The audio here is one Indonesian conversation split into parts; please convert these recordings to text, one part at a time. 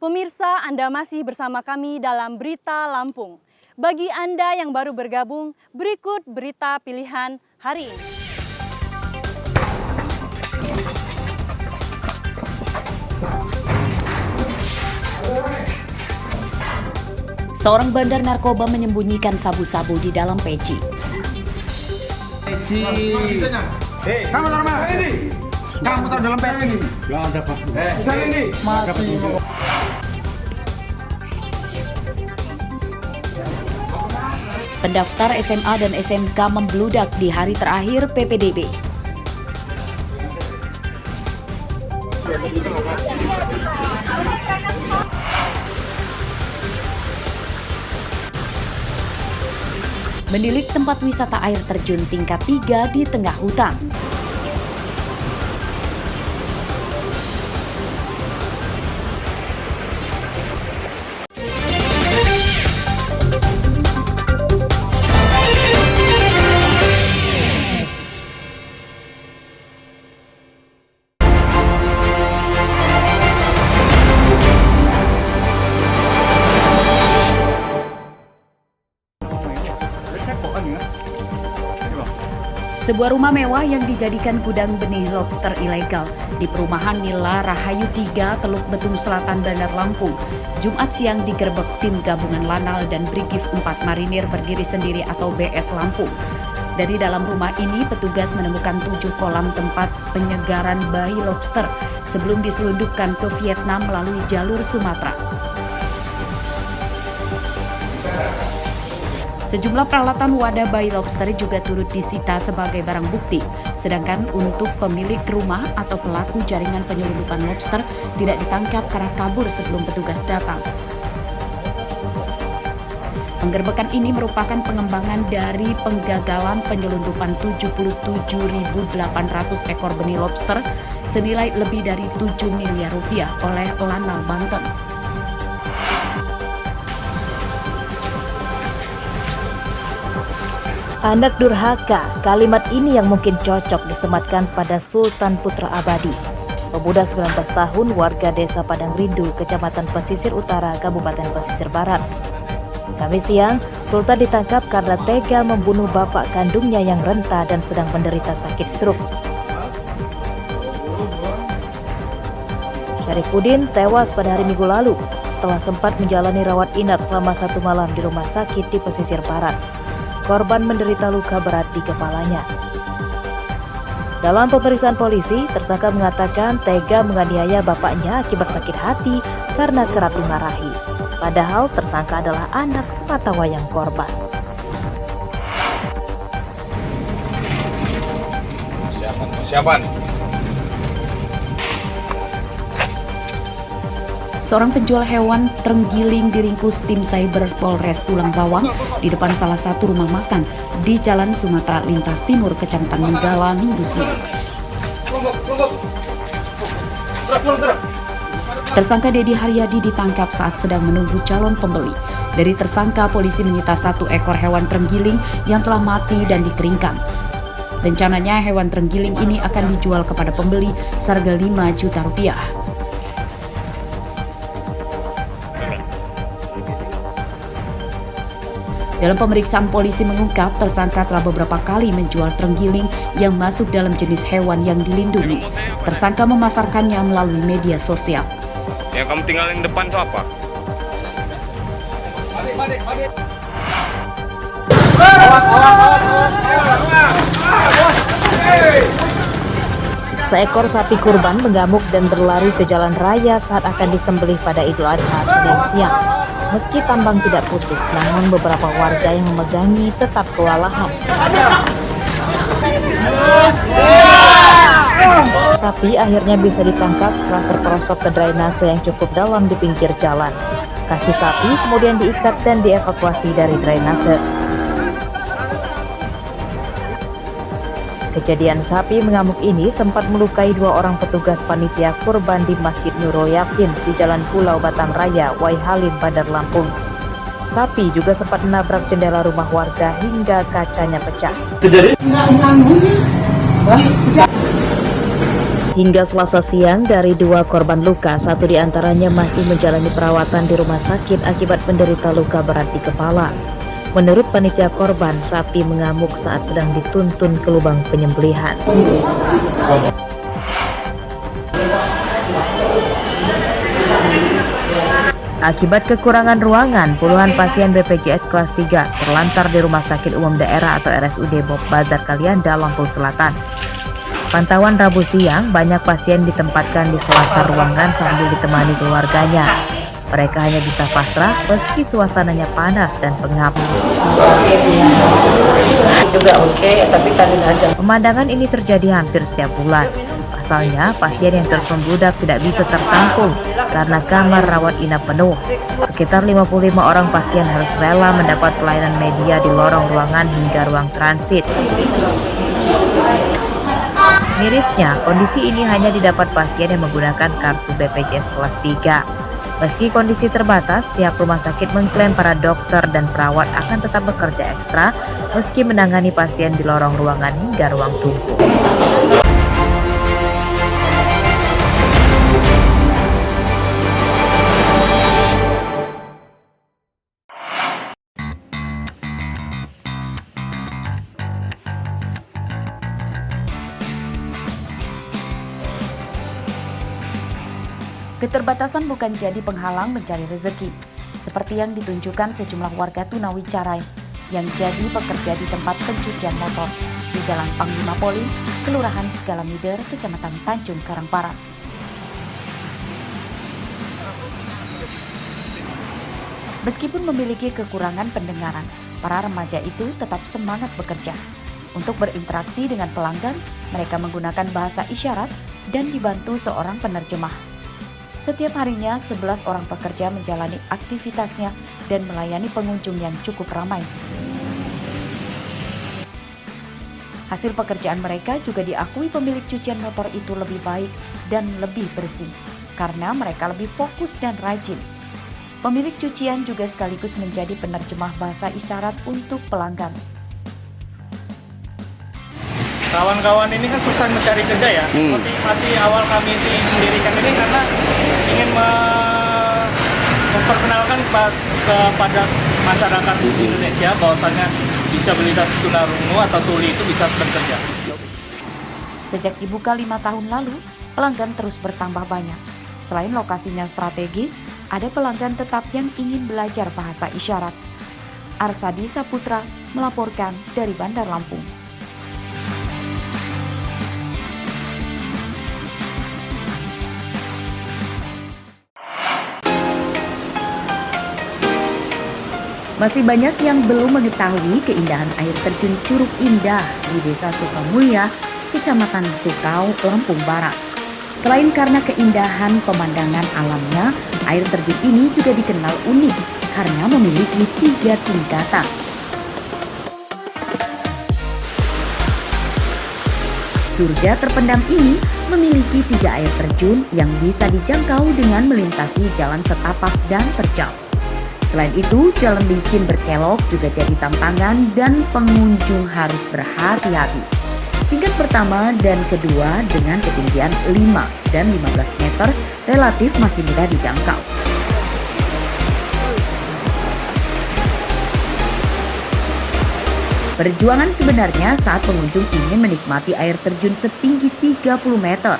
Pemirsa, Anda masih bersama kami dalam Berita Lampung. Bagi Anda yang baru bergabung, berikut berita pilihan hari ini. Seorang bandar narkoba menyembunyikan sabu-sabu di dalam peci. Kamu taruh mana? Ini. Kamu taruh dalam peci ini. Enggak ada, Pak. Sana ini. Masih. Pendaftar SMA dan SMK membludak di hari terakhir PPDB. Menilik tempat wisata air terjun tingkat 3 di tengah hutan. Sebuah rumah mewah yang dijadikan gudang benih lobster ilegal di perumahan Mila Rahayu 3, Teluk Betung Selatan, Bandar Lampung, Jumat siang digerebek tim gabungan Lanal dan Brigif 4 Marinir Berdiri Sendiri atau BS Lampung. Dari dalam rumah ini, petugas menemukan 7 kolam tempat penyegaran bayi lobster sebelum diselundupkan ke Vietnam melalui jalur Sumatera. Sejumlah peralatan wadah bayi lobster juga turut disita sebagai barang bukti, sedangkan untuk pemilik rumah atau pelaku jaringan penyelundupan lobster tidak ditangkap karena kabur sebelum petugas datang. Penggerbekan ini merupakan pengembangan dari penggagalan penyelundupan 77.800 ekor benih lobster senilai lebih dari 7 miliar rupiah oleh Lanal Banten. Anak durhaka, kalimat ini yang mungkin cocok disematkan pada Sultan Putra Abadi. Pemuda 19 tahun warga desa Padang Rindu, Kecamatan Pesisir Utara, Kabupaten Pesisir Barat. Kamis siang, Sultan ditangkap karena tega membunuh bapak kandungnya yang renta dan sedang menderita sakit stroke. Syarifuddin tewas pada hari Minggu lalu setelah sempat menjalani rawat inap selama 1 malam di rumah sakit di Pesisir Barat. Korban menderita luka berat di kepalanya. Dalam pemeriksaan polisi, tersangka mengatakan tega menganiaya bapaknya akibat sakit hati karena kerap dimarahi. Padahal tersangka adalah anak sematawayang korban. Persiapan. Seorang penjual hewan terenggiling diringkus tim cyber Polres Tulang Bawang di depan salah satu rumah makan di Jalan Sumatera Lintas Timur, Kecamatan Menggala, Minggu siang. Tersangka Dedi Haryadi ditangkap saat sedang menunggu calon pembeli. Dari tersangka, polisi menyita 1 ekor hewan terenggiling yang telah mati dan dikeringkan. Rencananya hewan terenggiling ini akan dijual kepada pembeli seharga 5 juta rupiah. Dalam pemeriksaan, polisi mengungkap tersangka telah beberapa kali menjual terenggiling yang masuk dalam jenis hewan yang dilindungi. Tersangka memasarkannya melalui media sosial. Yang kamu tinggalin depan itu apa? Seekor sapi kurban mengamuk dan berlari ke jalan raya saat akan disembelih pada Idul Adha Senin siang. Meski tambang tidak putus, namun beberapa warga yang memegangi tetap kewalahan. Sapi akhirnya bisa ditangkap setelah terperosok ke drainase yang cukup dalam di pinggir jalan. Kaki sapi kemudian diikat dan dievakuasi dari drainase. Kejadian sapi mengamuk ini sempat melukai 2 orang petugas panitia kurban di Masjid Nurul Yakin di Jalan Pulau Batam Raya, Waihalim, Bandar Lampung. Sapi juga sempat menabrak jendela rumah warga hingga kacanya pecah. Hingga Selasa siang, dari 2 korban luka, 1 diantaranya masih menjalani perawatan di rumah sakit akibat menderita luka berat di kepala. Menurut panitia korban, sapi mengamuk saat sedang dituntun ke lubang penyembelihan. Akibat kekurangan ruangan, puluhan pasien BPJS kelas 3 terlantar di Rumah Sakit Umum Daerah atau RSUD Bob Bazar Kalianda, Lampung Selatan. Pantauan Rabu siang, banyak pasien ditempatkan di sela-sela ruangan sambil ditemani keluarganya. Mereka hanya bisa pasrah meski suasananya panas dan pengap. Pemandangan ini terjadi hampir setiap bulan. Pasalnya, pasien yang terus membludak tidak bisa tertampung karena kamar rawat inap penuh. Sekitar 55 orang pasien harus rela mendapat pelayanan media di lorong ruangan hingga ruang transit. Mirisnya, kondisi ini hanya didapat pasien yang menggunakan kartu BPJS kelas 3. Meski kondisi terbatas, pihak rumah sakit mengklaim para dokter dan perawat akan tetap bekerja ekstra meski menangani pasien di lorong ruangan hingga ruang tunggu. Keterbatasan bukan jadi penghalang mencari rezeki, seperti yang ditunjukkan sejumlah warga tunawicara yang jadi pekerja di tempat pencucian motor di Jalan Panglima Polim, Kelurahan Segalamider, Kecamatan Tanjung Karang Barat. Meskipun memiliki kekurangan pendengaran, para remaja itu tetap semangat bekerja. Untuk berinteraksi dengan pelanggan, mereka menggunakan bahasa isyarat dan dibantu seorang penerjemah. Setiap harinya, 11 orang pekerja menjalani aktivitasnya dan melayani pengunjung yang cukup ramai. Hasil pekerjaan mereka juga diakui pemilik cucian motor itu lebih baik dan lebih bersih, karena mereka lebih fokus dan rajin. Pemilik cucian juga sekaligus menjadi penerjemah bahasa isyarat untuk pelanggan. Kawan-kawan ini kan susah mencari kerja ya. Motivasi awal kami mendirikan ini karena ingin memperkenalkan kepada masyarakat Indonesia bahwasanya disabilitas tunarungu atau tuli itu bisa bekerja. Sejak dibuka 5 tahun lalu, pelanggan terus bertambah banyak. Selain lokasinya strategis, ada pelanggan tetap yang ingin belajar bahasa isyarat. Arsadi Saputra melaporkan dari Bandar Lampung. Masih banyak yang belum mengetahui keindahan air terjun Curug Indah di Desa Sukamulya, Kecamatan Sukau, Lampung Barat. Selain karena keindahan pemandangan alamnya, air terjun ini juga dikenal unik karena memiliki 3 tingkatan. Surga terpendam ini memiliki 3 air terjun yang bisa dijangkau dengan melintasi jalan setapak dan terjal. Selain itu, jalan licin berkelok juga jadi tantangan dan pengunjung harus berhati-hati. Tingkat pertama dan kedua dengan ketinggian 5 dan 15 meter relatif masih mudah dijangkau. Perjuangan sebenarnya saat pengunjung ingin menikmati air terjun setinggi 30 meter.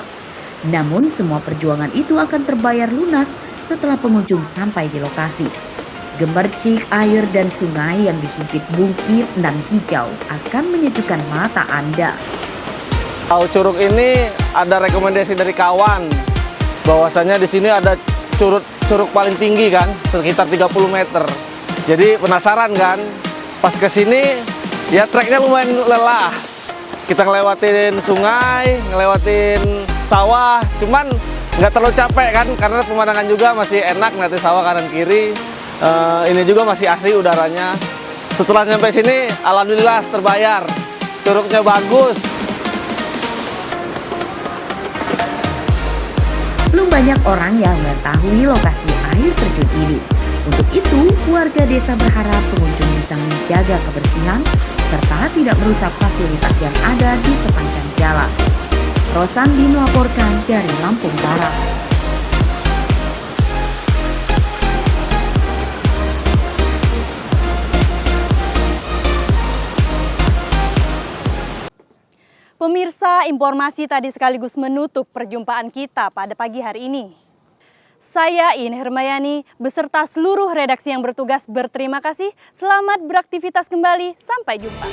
Namun semua perjuangan itu akan terbayar lunas setelah pengunjung sampai di lokasi. Gemercik air dan sungai yang dihimpit bukit nan hijau akan menyejukkan mata Anda. Curug ini ada rekomendasi dari kawan bahwasanya di sini ada curug paling tinggi kan, sekitar 30 meter. Jadi penasaran kan? Pas ke sini ya treknya lumayan lelah. Kita ngelewatin sungai, ngelewatin sawah, cuman nggak terlalu capek kan karena pemandangan juga masih enak, ngeliatin sawah kanan kiri. Ini juga masih asri udaranya. Setelah nyampe sini, alhamdulillah terbayar. Curugnya bagus. Belum banyak orang yang mengetahui lokasi air terjun ini. Untuk itu, warga desa berharap pengunjung bisa menjaga kebersihan serta tidak merusak fasilitas yang ada di sepanjang jalan. Rosandi melaporkan dari Lampung Barat. Pemirsa, informasi tadi sekaligus menutup perjumpaan kita pada pagi hari ini. Saya In Hermayani beserta seluruh redaksi yang bertugas berterima kasih. Selamat beraktivitas kembali. Sampai jumpa.